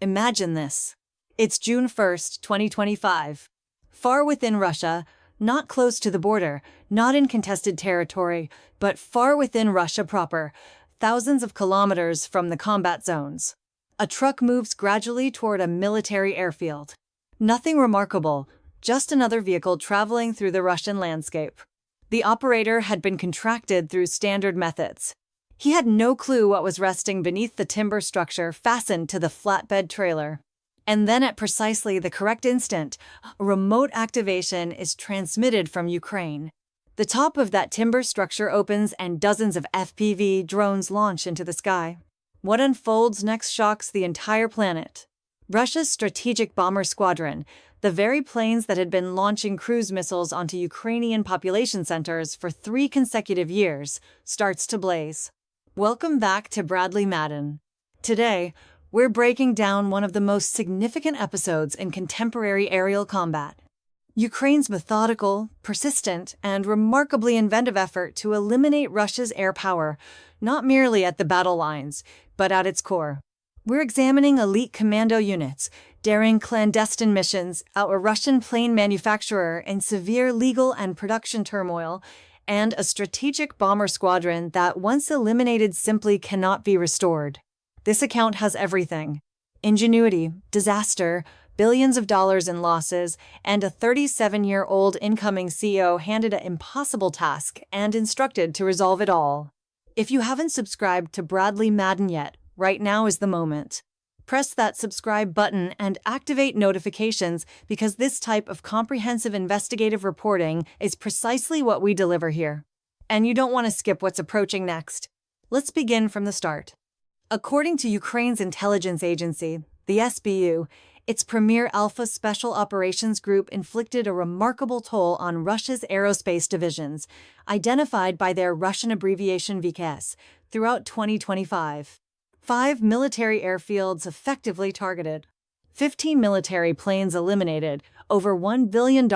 Imagine this. It's June 1st, 2025. Far within Russia, not close to the border, not in contested territory, but far within Russia proper, thousands of kilometers from the combat zones. A truck moves gradually toward a military airfield. Nothing remarkable, just another vehicle traveling through the Russian landscape. The operator had been contracted through standard methods. He had no clue what was resting beneath the timber structure fastened to the flatbed trailer. And then at precisely the correct instant, a remote activation is transmitted from Ukraine. The top of that timber structure opens and dozens of FPV drones launch into the sky. What unfolds next shocks the entire planet. Russia's strategic bomber squadron, the very planes that had been launching cruise missiles onto Ukrainian population centers for 3 consecutive years, starts to blaze. Welcome back to Bradley Madden. Today, we're breaking down one of the most significant episodes in contemporary aerial combat. Ukraine's methodical, persistent, and remarkably inventive effort to eliminate Russia's air power, not merely at the battle lines, but at its core. We're examining elite commando units, daring clandestine missions, out a Russian plane manufacturer in severe legal and production turmoil, and a strategic bomber squadron that, once eliminated, simply cannot be restored. This account has everything: ingenuity, disaster, billions of dollars in losses, and a 37-year-old incoming CEO handed an impossible task and instructed to resolve it all. If you haven't subscribed to Bradley Madden yet, right now is the moment. Press that subscribe button and activate notifications, because this type of comprehensive investigative reporting is precisely what we deliver here. And you don't want to skip what's approaching next. Let's begin from the start. According to Ukraine's intelligence agency, the SBU, its premier Alpha Special Operations Group inflicted a remarkable toll on Russia's aerospace divisions, identified by their Russian abbreviation VKS, throughout 2025. 5 military airfields effectively targeted. 15 military planes eliminated, over $1 billion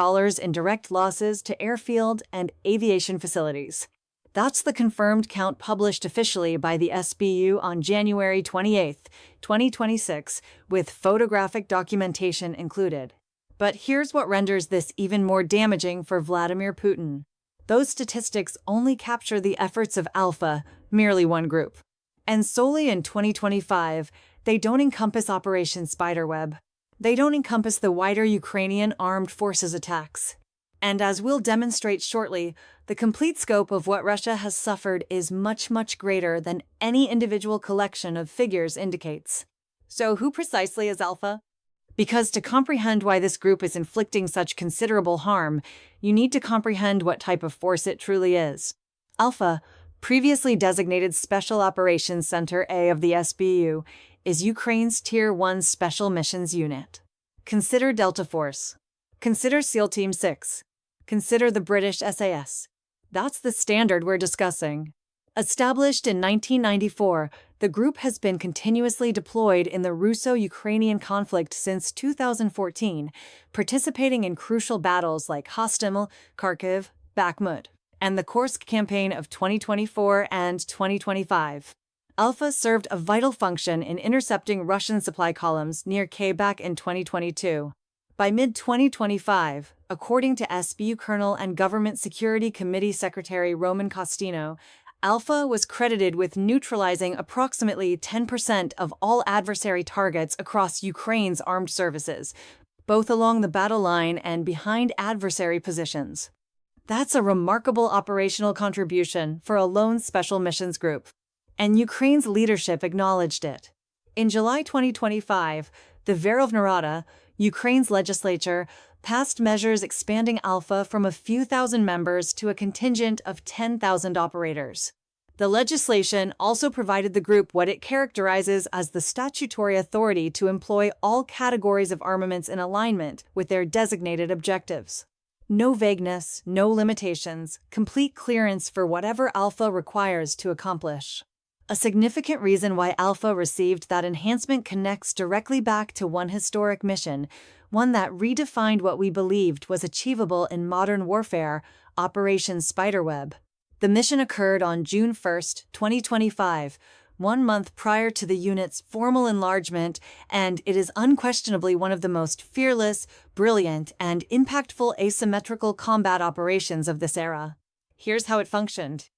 in direct losses to airfield and aviation facilities. That's the confirmed count published officially by the SBU on January 28, 2026, with photographic documentation included. But here's what renders this even more damaging for Vladimir Putin. Those statistics only capture the efforts of Alpha, merely one group. And solely in 2025, they don't encompass Operation Spiderweb. They don't encompass the wider Ukrainian armed forces attacks. And as we'll demonstrate shortly, the complete scope of what Russia has suffered is much, much greater than any individual collection of figures indicates. So who precisely is Alpha? Because to comprehend why this group is inflicting such considerable harm, you need to comprehend what type of force it truly is. Alpha, previously designated Special Operations Center A of the SBU, is Ukraine's Tier 1 Special Missions Unit. Consider Delta Force. Consider SEAL Team 6. Consider the British SAS. That's the standard we're discussing. Established in 1994, the group has been continuously deployed in the Russo-Ukrainian conflict since 2014, participating in crucial battles like Hostomel, Kharkiv, Bakhmut, and the Kursk campaign of 2024 and 2025. Alpha served a vital function in intercepting Russian supply columns near Khabak in 2022. By mid-2025, according to SBU Colonel and Government Security Committee Secretary Roman Costino, Alpha was credited with neutralizing approximately 10% of all adversary targets across Ukraine's armed services, both along the battle line and behind adversary positions. That's a remarkable operational contribution for a lone special missions group, and Ukraine's leadership acknowledged it. In July 2025, the Verkhovna Rada, Ukraine's legislature, passed measures expanding Alpha from a few thousand members to a contingent of 10,000 operators. The legislation also provided the group what it characterizes as the statutory authority to employ all categories of armaments in alignment with their designated objectives. No vagueness, no limitations, complete clearance for whatever Alpha requires to accomplish. A significant reason why Alpha received that enhancement connects directly back to one historic mission, one that redefined what we believed was achievable in modern warfare, Operation Spiderweb. The mission occurred on June 1, 2025, 1 month prior to the unit's formal enlargement, and it is unquestionably one of the most fearless, brilliant, and impactful asymmetrical combat operations of this era. Here's how it functioned.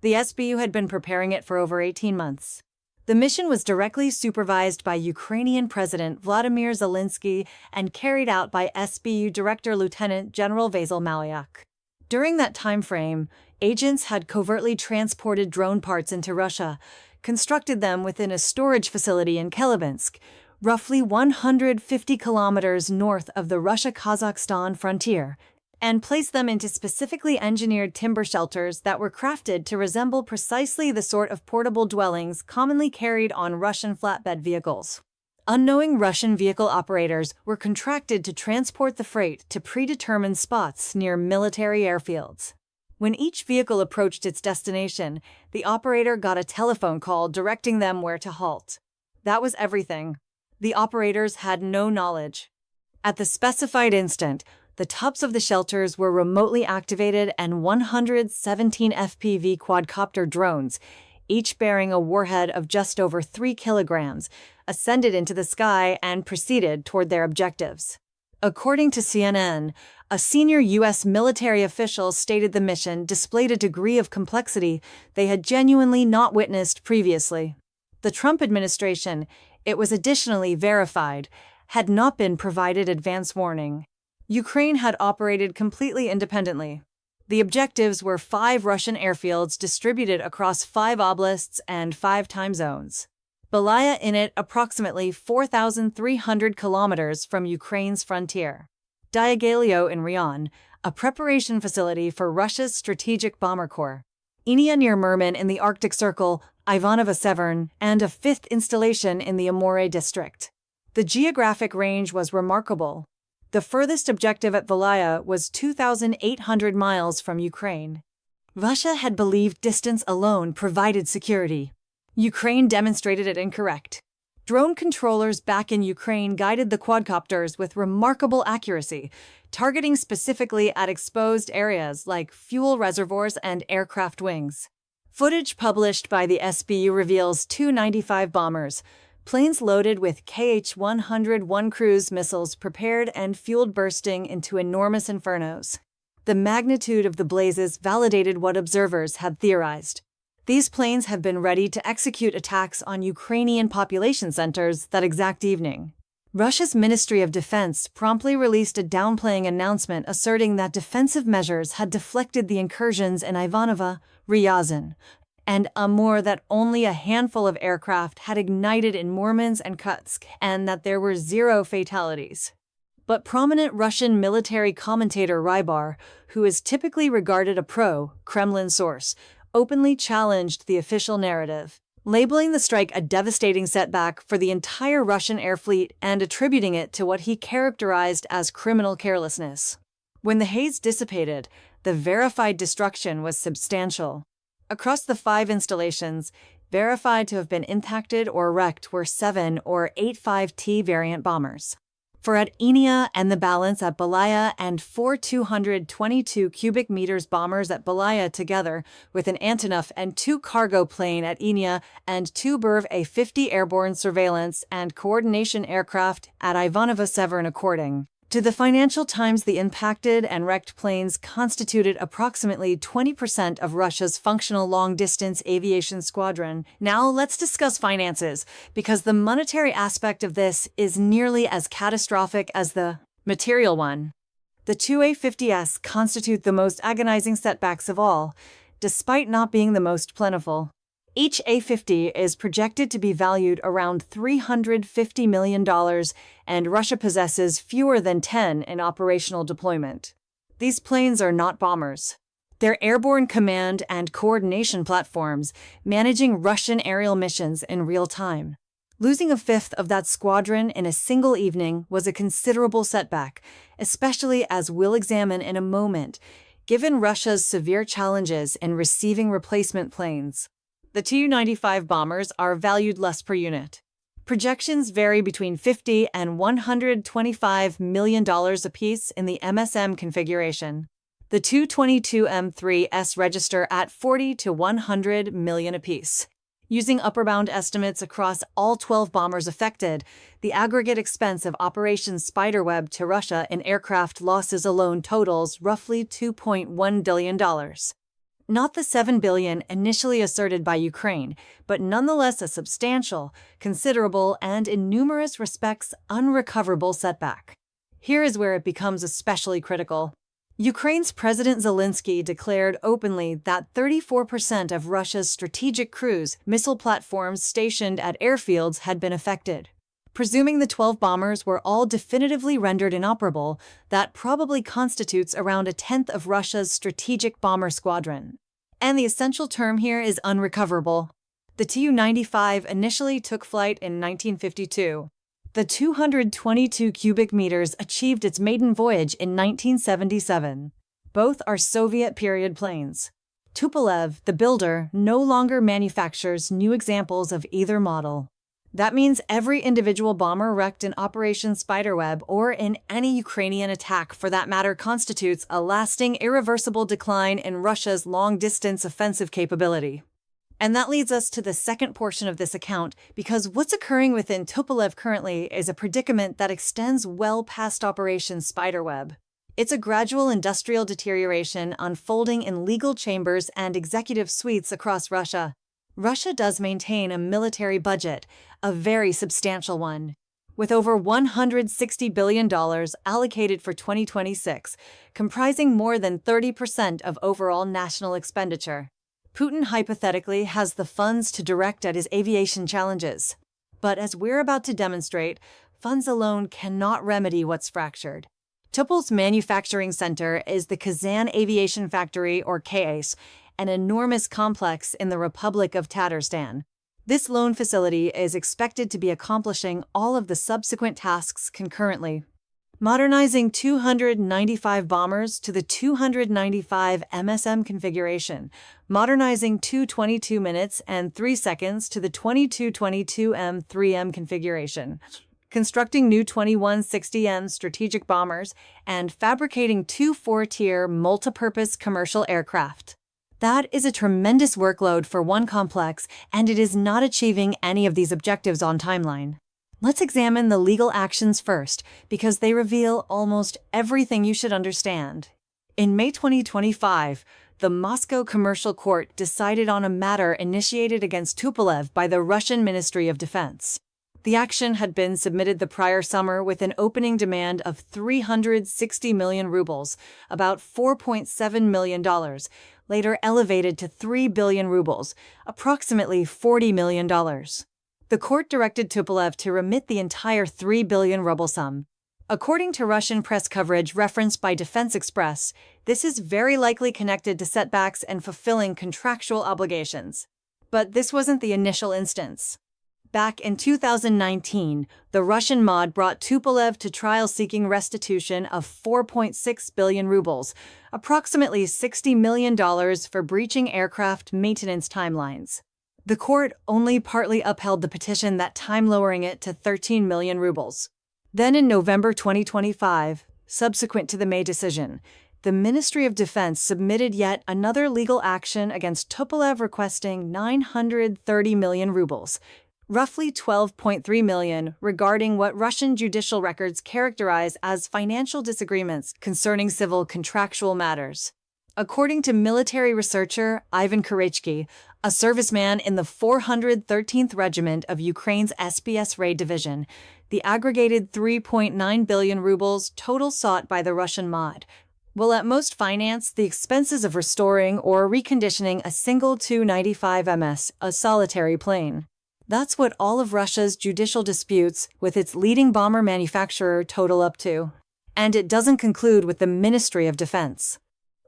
The SBU had been preparing it for over 18 months. The mission was directly supervised by Ukrainian President Vladimir Zelensky and carried out by SBU Director Lieutenant General Vasil Malyak. During that time frame, agents had covertly transported drone parts into Russia, constructed them within a storage facility in Chelyabinsk, roughly 150 kilometers north of the Russia-Kazakhstan frontier, and placed them into specifically engineered timber shelters that were crafted to resemble precisely the sort of portable dwellings commonly carried on Russian flatbed vehicles. Unknowing Russian vehicle operators were contracted to transport the freight to predetermined spots near military airfields. When each vehicle approached its destination, the operator got a telephone call directing them where to halt. That was everything. The operators had no knowledge. At the specified instant, the tops of the shelters were remotely activated and 117 FPV quadcopter drones, each bearing a warhead of just over 3 kilograms, ascended into the sky and proceeded toward their objectives. According to CNN, a senior U.S. military official stated the mission displayed a degree of complexity they had genuinely not witnessed previously. The Trump administration, it was additionally verified, had not been provided advance warning. Ukraine had operated completely independently. The objectives were 5 Russian airfields distributed across 5 oblasts and 5 time zones. Belaya in it approximately 4,300 kilometers from Ukraine's frontier. Diagilio in Rion, a preparation facility for Russia's strategic bomber corps. Inia near Murman in the Arctic Circle, Ivanovo-Severn, and a 5th installation in the Amore district. The geographic range was remarkable. The furthest objective at Belaya was 2,800 miles from Ukraine. Russia had believed distance alone provided security. Ukraine demonstrated it incorrect. Drone controllers back in Ukraine guided the quadcopters with remarkable accuracy, targeting specifically at exposed areas like fuel reservoirs and aircraft wings. Footage published by the SBU reveals 295 bombers, planes loaded with Kh-101 cruise missiles prepared and fueled bursting into enormous infernos. The magnitude of the blazes validated what observers had theorized. These planes have been ready to execute attacks on Ukrainian population centers that exact evening. Russia's Ministry of Defense promptly released a downplaying announcement asserting that defensive measures had deflected the incursions in Ivanova, Ryazan, and Amur, that only a handful of aircraft had ignited in Murmansk and Kutsk, and that there were 0 fatalities. But prominent Russian military commentator Rybar, who is typically regarded a pro-Kremlin source, openly challenged the official narrative, labeling the strike a devastating setback for the entire Russian air fleet and attributing it to what he characterized as criminal carelessness. When the haze dissipated, the verified destruction was substantial. Across the 5 installations, verified to have been impacted or wrecked were 7 or 85T variant bombers. For at Inia and the balance at Belaya, and 4 222 cubic meters bombers at Belaya together with an Antonov and 2 cargo plane at Inia and 2 Burv A-50 airborne surveillance and coordination aircraft at Ivanovo-Severn according to the Financial Times. The impacted and wrecked planes constituted approximately 20% of Russia's functional long-distance aviation squadron. Now let's discuss finances, because the monetary aspect of this is nearly as catastrophic as the material one. The 2 A-50s constitute the most agonizing setbacks of all, despite not being the most plentiful. Each A-50 is projected to be valued around $350 million, and Russia possesses fewer than 10 in operational deployment. These planes are not bombers. They're airborne command and coordination platforms, managing Russian aerial missions in real time. Losing a 1/5 of that squadron in a single evening was a considerable setback, especially as we'll examine in a moment, given Russia's severe challenges in receiving replacement planes. The Tu-95 bombers are valued less per unit. Projections vary between $50 and $125 million apiece in the MSM configuration. The Tu-22M3s register at $40 to $100 million apiece. Using upper-bound estimates across all 12 bombers affected, the aggregate expense of Operation Spiderweb to Russia in aircraft losses alone totals roughly $2.1 billion. Not the $7 billion initially asserted by Ukraine, but nonetheless a substantial, considerable, and in numerous respects unrecoverable setback. Here is where it becomes especially critical. Ukraine's President Zelensky declared openly that 34% of Russia's strategic cruise missile platforms stationed at airfields had been affected. Presuming the 12 bombers were all definitively rendered inoperable, that probably constitutes around a tenth of Russia's strategic bomber squadron. And the essential term here is unrecoverable. The Tu-95 initially took flight in 1952. The 222 cubic meters achieved its maiden voyage in 1977. Both are Soviet-period planes. Tupolev, the builder, no longer manufactures new examples of either model. That means every individual bomber wrecked in Operation Spiderweb or in any Ukrainian attack for that matter constitutes a lasting, irreversible decline in Russia's long-distance offensive capability. And that leads us to the second portion of this account, because what's occurring within Tupolev currently is a predicament that extends well past Operation Spiderweb. It's a gradual industrial deterioration unfolding in legal chambers and executive suites across Russia. Russia does maintain a military budget, a very substantial one, with over $160 billion allocated for 2026, comprising more than 30% of overall national expenditure. Putin hypothetically has the funds to direct at his aviation challenges. But as we're about to demonstrate, funds alone cannot remedy what's fractured. Tupol's manufacturing center is the Kazan Aviation Factory, or KACE, an enormous complex in the Republic of Tatarstan. This lone facility is expected to be accomplishing all of the subsequent tasks concurrently. Modernizing 295 bombers to the 295 MSM configuration, modernizing 2:22 minutes and 3 seconds to the 2222M 3M configuration, constructing new 2160M strategic bombers, and fabricating 2 4-tier multipurpose commercial aircraft. That is a tremendous workload for one complex, and it is not achieving any of these objectives on timeline. Let's examine the legal actions first, because they reveal almost everything you should understand. In May 2025, the Moscow Commercial Court decided on a matter initiated against Tupolev by the Russian Ministry of Defense. The action had been submitted the prior summer with an opening demand of 360 million rubles, about $4.7 million, later elevated to 3 billion rubles, approximately $40 million. The court directed Tupolev to remit the entire 3 billion ruble sum. According to Russian press coverage referenced by Defense Express, this is very likely connected to setbacks and fulfilling contractual obligations. But this wasn't the initial instance. Back in 2019, the Russian MOD brought Tupolev to trial seeking restitution of 4.6 billion rubles, approximately $60 million for breaching aircraft maintenance timelines. The court only partly upheld the petition, that time lowering it to 13 million rubles. Then in November 2025, subsequent to the May decision, the Ministry of Defense submitted yet another legal action against Tupolev requesting 930 million rubles, roughly 12.3 million, regarding what Russian judicial records characterize as financial disagreements concerning civil contractual matters. According to military researcher Ivan Korechky, a serviceman in the 413th Regiment of Ukraine's SPS Raid Division, the aggregated 3.9 billion rubles total sought by the Russian MOD will at most finance the expenses of restoring or reconditioning a single Tu-95 MS, a solitary plane. That's what all of Russia's judicial disputes with its leading bomber manufacturer total up to. And it doesn't conclude with the Ministry of Defense.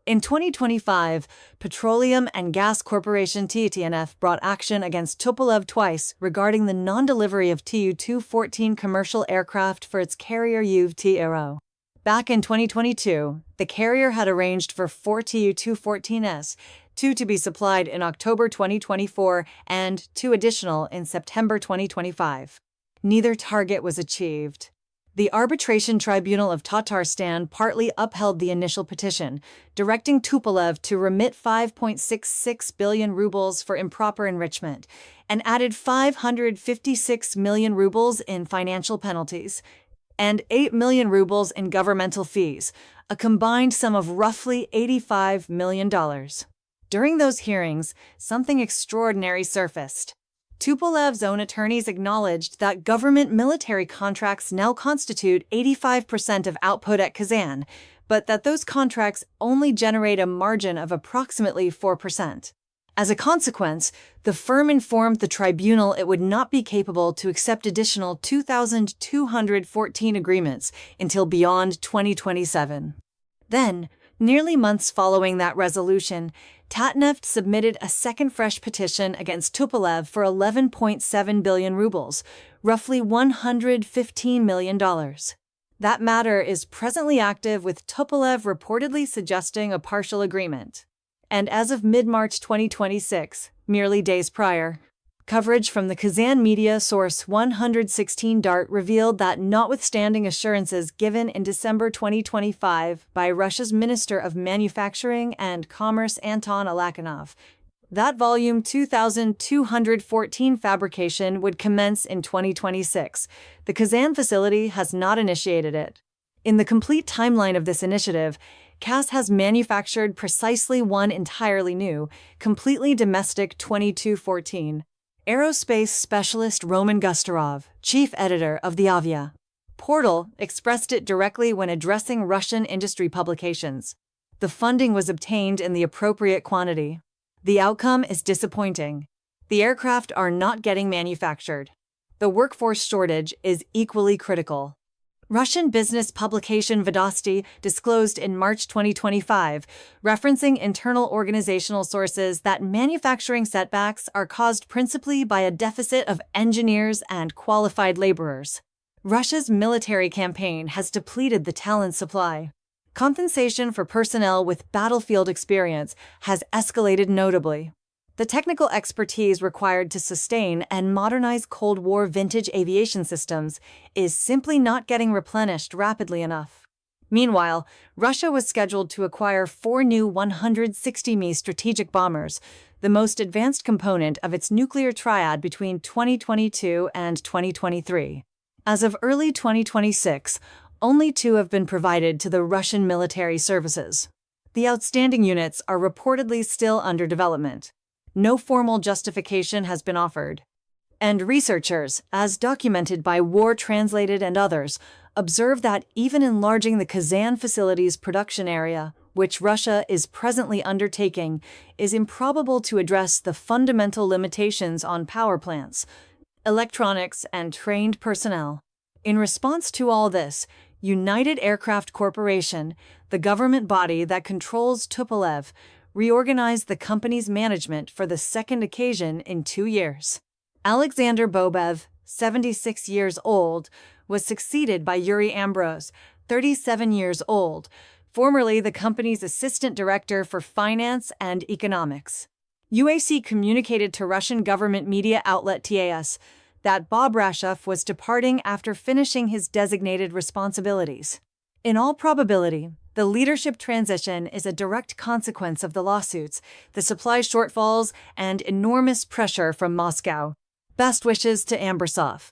In 2025, Petroleum and Gas Corporation TTNF brought action against Tupolev twice regarding the non-delivery of Tu-214 commercial aircraft for its carrier UV-T-Aero. Back in 2022, the carrier had arranged for 4 Tu-214s, 2 to be supplied in October 2024 and 2 additional in September 2025. Neither target was achieved. The Arbitration Tribunal of Tatarstan partly upheld the initial petition, directing Tupolev to remit 5.66 billion rubles for improper enrichment, and added 556 million rubles in financial penalties, and 8 million rubles in governmental fees, a combined sum of roughly $85 million. During those hearings, something extraordinary surfaced. Tupolev's own attorneys acknowledged that government military contracts now constitute 85% of output at Kazan, but that those contracts only generate a margin of approximately 4%. As a consequence, the firm informed the tribunal it would not be capable to accept additional 2,214 agreements until beyond 2027. Then, nearly months following that resolution, Tatneft submitted a second fresh petition against Tupolev for 11.7 billion rubles, roughly $115 million. That matter is presently active, with Tupolev reportedly suggesting a partial agreement. And as of mid-March 2026, merely days prior, coverage from the Kazan media source 116 Dart revealed that, notwithstanding assurances given in December 2025 by Russia's Minister of Manufacturing and Commerce Anton Alakanov, that volume 2214 fabrication would commence in 2026, the Kazan facility has not initiated it. In the complete timeline of this initiative, KAZ has manufactured precisely one entirely new, completely domestic 2214. Aerospace specialist Roman Gustarov, chief editor of the Avia Portal, expressed it directly when addressing Russian industry publications. The funding was obtained in the appropriate quantity. The outcome is disappointing. The aircraft are not getting manufactured. The workforce shortage is equally critical. Russian business publication Vedosti disclosed in March 2025, referencing internal organizational sources, that manufacturing setbacks are caused principally by a deficit of engineers and qualified laborers. Russia's military campaign has depleted the talent supply. Compensation for personnel with battlefield experience has escalated notably. The technical expertise required to sustain and modernize Cold War vintage aviation systems is simply not getting replenished rapidly enough. Meanwhile, Russia was scheduled to acquire 4 new 160Me strategic bombers, the most advanced component of its nuclear triad, between 2022 and 2023. As of early 2026, only 2 have been provided to the Russian military services. The outstanding units are reportedly still under development. No formal justification has been offered. And researchers, as documented by War Translated and others, observe that even enlarging the Kazan facility's production area, which Russia is presently undertaking, is improbable to address the fundamental limitations on power plants, electronics, and trained personnel. In response to all this, United Aircraft Corporation, the government body that controls Tupolev, reorganized the company's management for the second occasion in 2 years. Alexander Bobev, 76 years old, was succeeded by Yuri Ambrose, 37 years old, formerly the company's assistant director for finance and economics. UAC communicated to Russian government media outlet TAS that Bob Rashov was departing after finishing his designated responsibilities. In all probability, the leadership transition is a direct consequence of the lawsuits, the supply shortfalls, and enormous pressure from Moscow. Best wishes to Ambrosov.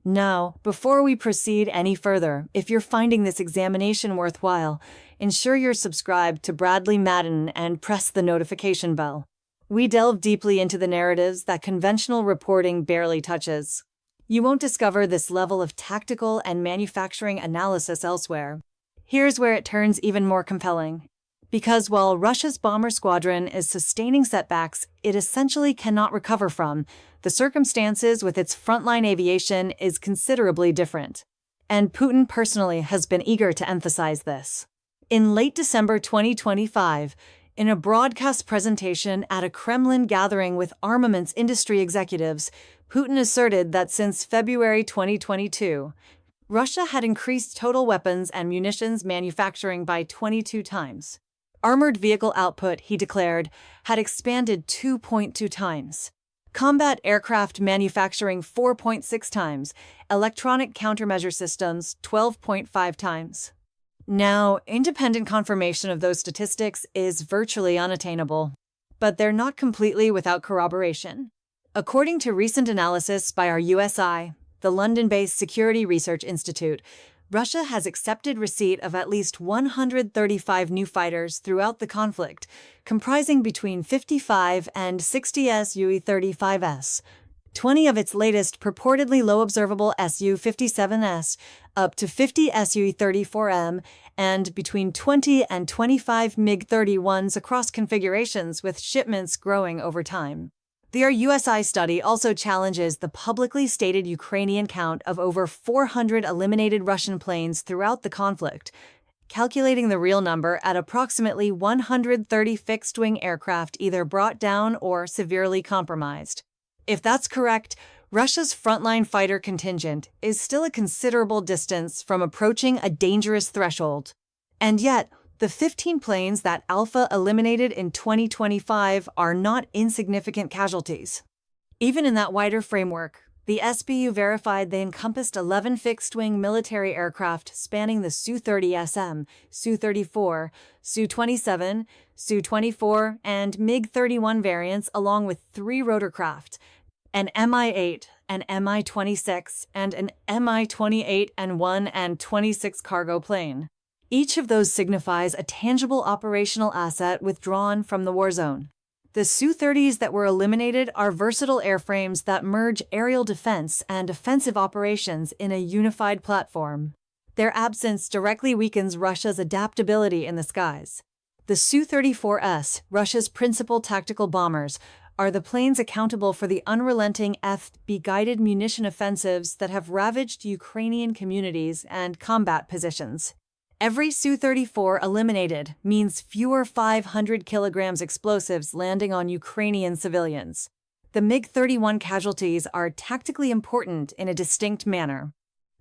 Now, before we proceed any further, if you're finding this examination worthwhile, ensure you're subscribed to Bradley Madden and press the notification bell. We delve deeply into the narratives that conventional reporting barely touches. You won't discover this level of tactical and manufacturing analysis elsewhere. Here's where it turns even more compelling. Because while Russia's bomber squadron is sustaining setbacks it essentially cannot recover from, the circumstances with its frontline aviation is considerably different. And Putin personally has been eager to emphasize this. In late December 2025, in a broadcast presentation at a Kremlin gathering with armaments industry executives, Putin asserted that since February 2022, Russia had increased total weapons and munitions manufacturing by 22 times. Armored vehicle output, he declared, had expanded 2.2 times. combat aircraft manufacturing 4.6 times, electronic countermeasure systems 12.5 times. Now, independent confirmation of those statistics is virtually unattainable, but they're not completely without corroboration. According to recent analysis by our USI, the London-based Security Research Institute, Russia has accepted receipt of at least 135 new fighters throughout the conflict, comprising between 55 and 60 Su-35s, 20 of its latest purportedly low-observable Su-57s, up to 50 Su-34M, and between 20 and 25 MiG-31s across configurations, with shipments growing over time. Their USI study also challenges the publicly stated Ukrainian count of over 400 eliminated Russian planes throughout the conflict, calculating the real number at approximately 130 fixed-wing aircraft either brought down or severely compromised. If that's correct, Russia's frontline fighter contingent is still a considerable distance from approaching a dangerous threshold. And yet, the 15 planes that Alpha eliminated in 2025 are not insignificant casualties. Even in that wider framework, the SBU verified they encompassed 11 fixed-wing military aircraft spanning the Su-30SM, Su-34, Su-27, Su-24, and MiG-31 variants, along with 3 rotorcraft, an Mi-8, an Mi-26, and an Mi-28 and 1 and 26 cargo plane. Each of those signifies a tangible operational asset withdrawn from the war zone. The Su-30s that were eliminated are versatile airframes that merge aerial defense and offensive operations in a unified platform. Their absence directly weakens Russia's adaptability in the skies. The Su-34S, Russia's principal tactical bombers, are the planes accountable for the unrelenting FB-guided munition offensives that have ravaged Ukrainian communities and combat positions. Every Su-34 eliminated means fewer 500 kilograms explosives landing on Ukrainian civilians. The MiG-31 casualties are tactically important in a distinct manner.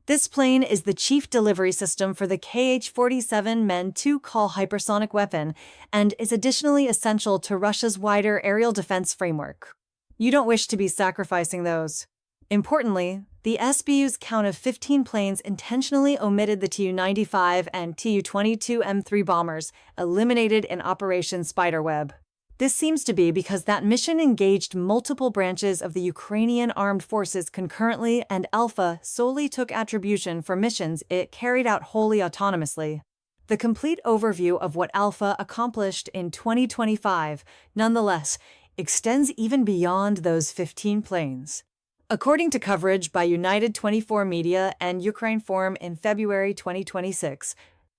This plane is the chief delivery system for the Kh-47 Men-2 Call hypersonic weapon and is additionally essential to Russia's wider aerial defense framework. You don't wish to be sacrificing those. Importantly, the SBU's count of 15 planes intentionally omitted the Tu-95 and Tu-22 M3 bombers eliminated in Operation Spiderweb. This seems to be because that mission engaged multiple branches of the Ukrainian armed forces concurrently, and Alpha solely took attribution for missions it carried out wholly autonomously. The complete overview of what Alpha accomplished in 2025, nonetheless, extends even beyond those 15 planes. According to coverage by United 24 Media and Ukraine Forum in February 2026,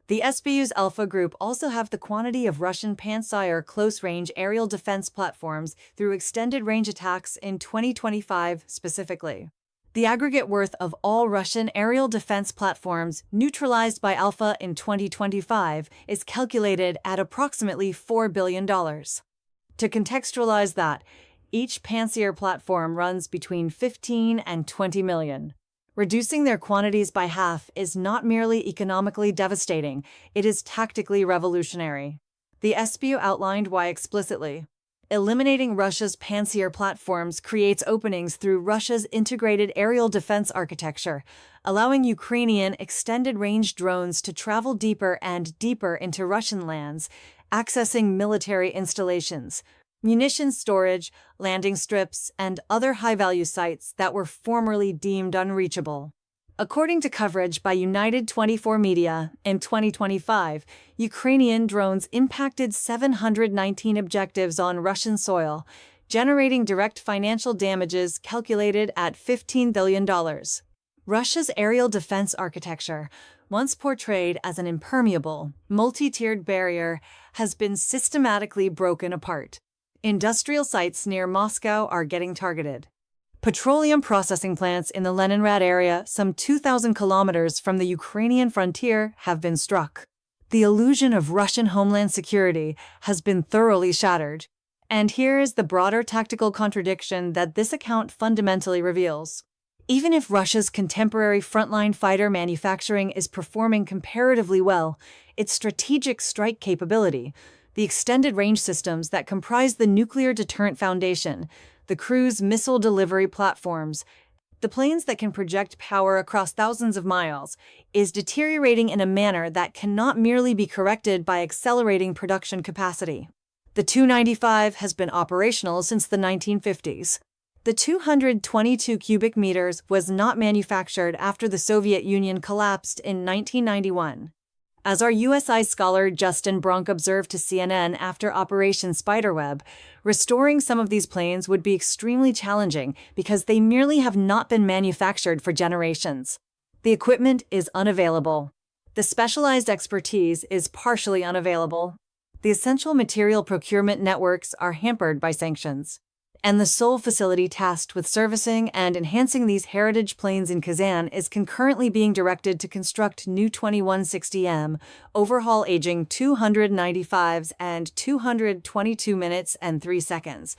the SBU's Alpha Group also have the quantity of Russian Pantsir close-range aerial defense platforms through extended-range attacks in 2025 specifically. The aggregate worth of all Russian aerial defense platforms neutralized by Alpha in 2025 is calculated at approximately $4 billion. To contextualize that, each Pantsir platform runs between 15 and 20 million. Reducing their quantities by half is not merely economically devastating, it is tactically revolutionary. The SBU outlined why explicitly. Eliminating Russia's Pantsir platforms creates openings through Russia's integrated aerial defense architecture, allowing Ukrainian extended-range drones to travel deeper and deeper into Russian lands, accessing military installations, munitions storage, landing strips, and other high-value sites that were formerly deemed unreachable. According to coverage by United 24 Media, in 2025, Ukrainian drones impacted 719 objectives on Russian soil, generating direct financial damages calculated at $15 billion. Russia's aerial defense architecture, once portrayed as an impermeable, multi-tiered barrier, has been systematically broken apart. Industrial sites near Moscow are getting targeted. Petroleum processing plants in the Leningrad area, some 2,000 kilometers from the Ukrainian frontier, have been struck. The illusion of Russian homeland security has been thoroughly shattered. And here is the broader tactical contradiction that this account fundamentally reveals. Even if Russia's contemporary frontline fighter manufacturing is performing comparatively well, its strategic strike capability, the extended range systems that comprise the nuclear deterrent foundation, the cruise missile delivery platforms, the planes that can project power across thousands of miles, is deteriorating in a manner that cannot merely be corrected by accelerating production capacity. The Tu-95 has been operational since the 1950s. The 222 cubic meters was not manufactured after the Soviet Union collapsed in 1991. As our USI scholar Justin Bronk observed to CNN after Operation Spiderweb, restoring some of these planes would be extremely challenging because they merely have not been manufactured for generations. The equipment is unavailable. The specialized expertise is partially unavailable. The essential material procurement networks are hampered by sanctions. And the sole facility tasked with servicing and enhancing these heritage planes in Kazan is concurrently being directed to construct new 2160M, overhaul aging 295s and 222 minutes and 3 seconds,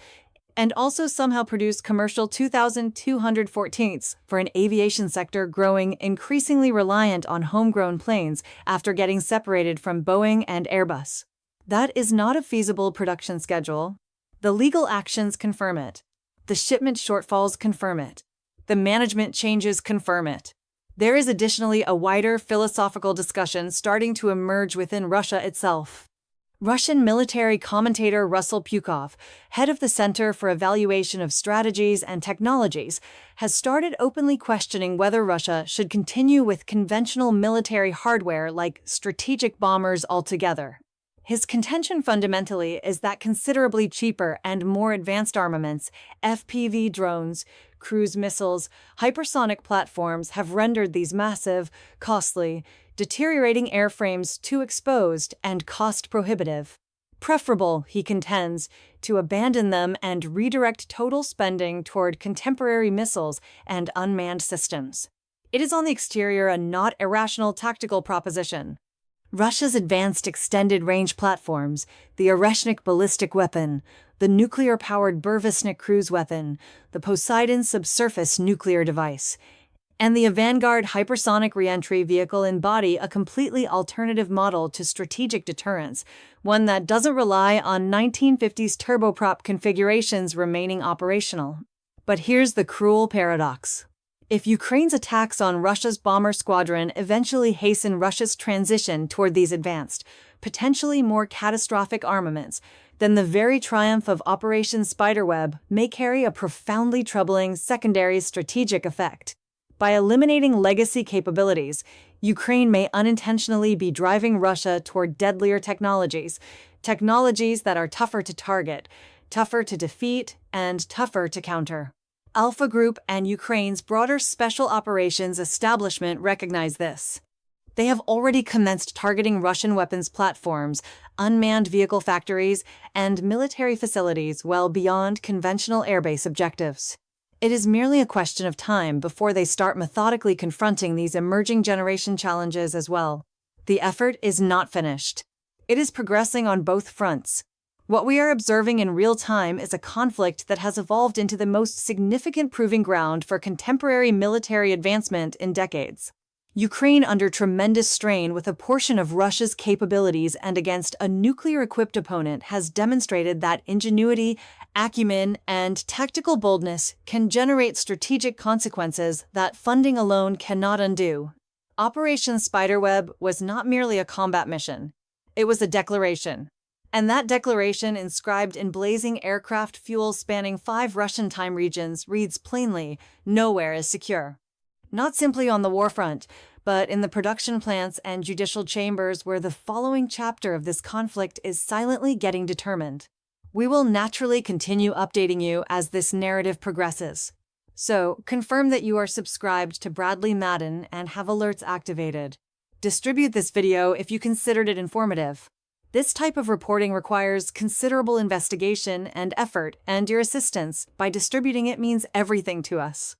and also somehow produce commercial 2214s for an aviation sector growing increasingly reliant on homegrown planes after getting separated from Boeing and Airbus. That is not a feasible production schedule. The legal actions confirm it. The shipment shortfalls confirm it. The management changes confirm it. There is additionally a wider philosophical discussion starting to emerge within Russia itself. Russian military commentator Russell Pukov, head of the Center for Evaluation of Strategies and Technologies, has started openly questioning whether Russia should continue with conventional military hardware like strategic bombers altogether. His contention fundamentally is that considerably cheaper and more advanced armaments, FPV drones, cruise missiles, hypersonic platforms have rendered these massive, costly, deteriorating airframes too exposed and cost-prohibitive. Preferable, he contends, to abandon them and redirect total spending toward contemporary missiles and unmanned systems. It is on the exterior a not irrational tactical proposition. Russia's advanced extended-range platforms, the Oreshnik ballistic weapon, the nuclear-powered Burevestnik cruise weapon, the Poseidon subsurface nuclear device, and the Vanguard hypersonic reentry vehicle embody a completely alternative model to strategic deterrence, one that doesn't rely on 1950s turboprop configurations remaining operational. But here's the cruel paradox. If Ukraine's attacks on Russia's bomber squadron eventually hasten Russia's transition toward these advanced, potentially more catastrophic armaments, then the very triumph of Operation Spiderweb may carry a profoundly troubling secondary strategic effect. By eliminating legacy capabilities, Ukraine may unintentionally be driving Russia toward deadlier technologies that are tougher to target, tougher to defeat, and tougher to counter. Alpha Group and Ukraine's broader Special Operations Establishment recognize this. They have already commenced targeting Russian weapons platforms, unmanned vehicle factories, and military facilities well beyond conventional airbase objectives. It is merely a question of time before they start methodically confronting these emerging generation challenges as well. The effort is not finished. It is progressing on both fronts. What we are observing in real time is a conflict that has evolved into the most significant proving ground for contemporary military advancement in decades. Ukraine under tremendous strain with a portion of Russia's capabilities and against a nuclear-equipped opponent has demonstrated that ingenuity, acumen, and tactical boldness can generate strategic consequences that funding alone cannot undo. Operation Spiderweb was not merely a combat mission. It was a declaration. And that declaration, inscribed in blazing aircraft fuel spanning 5 Russian time regions, reads plainly, "Nowhere is secure." Not simply on the warfront, but in the production plants and judicial chambers where the following chapter of this conflict is silently getting determined. We will naturally continue updating you as this narrative progresses. So, confirm that you are subscribed to Bradley Madden and have alerts activated. Distribute this video if you considered it informative. This type of reporting requires considerable investigation and effort, and your assistance by distributing it means everything to us.